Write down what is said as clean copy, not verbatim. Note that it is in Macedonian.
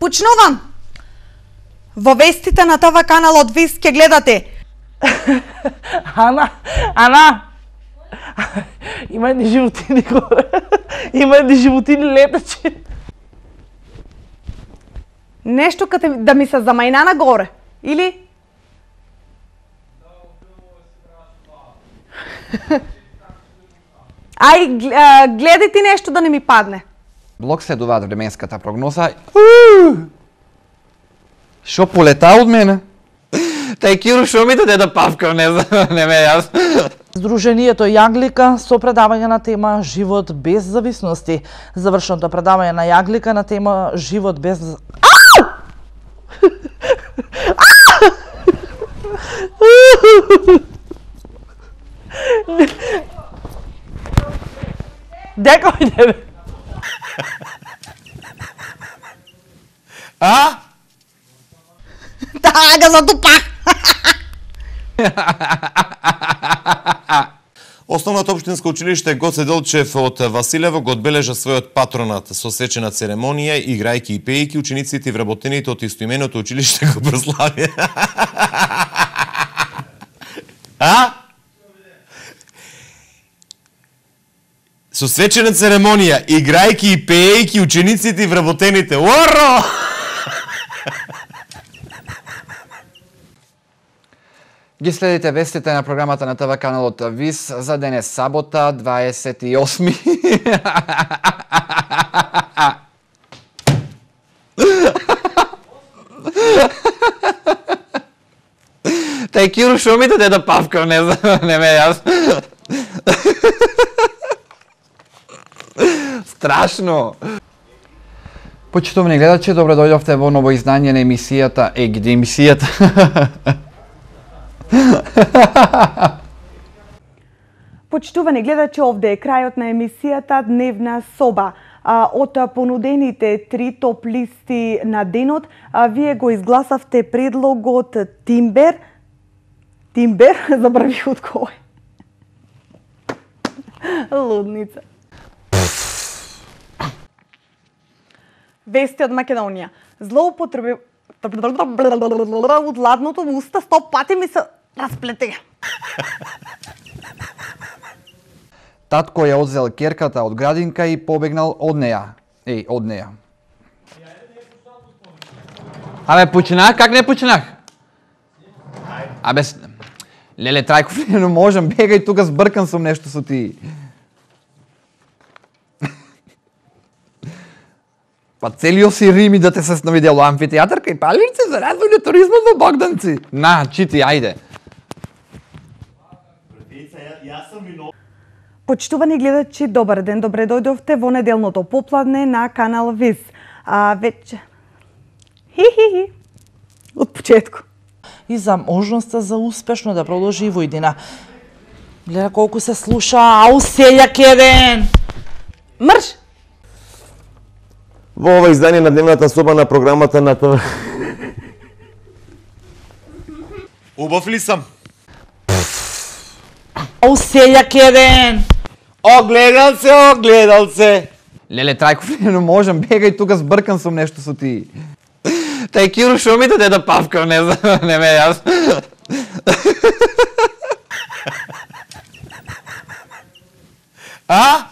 Почнувам! Во вестите на ТВ каналот ВИС ќе гледате. Ана! Има едни животини горе. Има едни животини летачи. Нешто като да ми се замајна нагоре, или? Ај, гледај ти нешто да не ми падне. Блок следуваат временската прогноза. Шо полета од мене? Тај Киро шо ми даде да павкам, не ме јас. Сдруженијето Јаглика со предавање на тема Живот без зависности. Завршеното предавање на Јаглика на тема Живот без... Дека иде? Таа го затупах! Основното општинско училиште Гоце Делчев од Василево го одбележа својот патронат со свечена церемонија, играјки и пејки, учениците и вработените од истоименото училиште го прославија. Со свечена церемонија, играјки и пејки, учениците и вработените. Оро! Ги следите вестите на програмата на ТВ каналот ВИС за денес сабота, 28. Тај Киро шо ми даде да павкам, не ме јас. Страшно. Почитувани гледачи, добро дојдовте во ново издание на емисијата Егиди емисијата. Почитувани гледачи, овде е крајот на емисијата Дневна соба. Од понудените 3 топ листи на денот, вие го изгласавте предлогот Тимбер, забравих од кој. Лудница. Вести од Македонија. Злоупотреби од ладното во уста 100 пати ми се расплете. Татко ја одзел керката од градинка и побегнал од неја. Од неја. Абе, починах? Как не починах? Абе, леле, Трајков, не можам, бегај тука, збркан сум нешто со ти. Па целиот си Рими да те се сновидело амфитеатар кај Палирци за развој на туризмот во Богданци. На, чити, ајде. Почитувани гледачи, добар ден, добре дојдовте во неделното попладне на канал ВИС. Веќе... Хи-хи-хи. Од почетку. И за можноста за успешно да продолжи и војдина. Гледа колку се слуша, ау сељак еден! Мрш! Во ова издание на Дневната соба на програмата на ТВ. Убав ли сам? Ау сељак еден! Огледал се! Леле, Трајков, не можам, бегај тука, збркан сум нешто со ти. Тај Киро шо ми даде да павкам, не ме јас. А?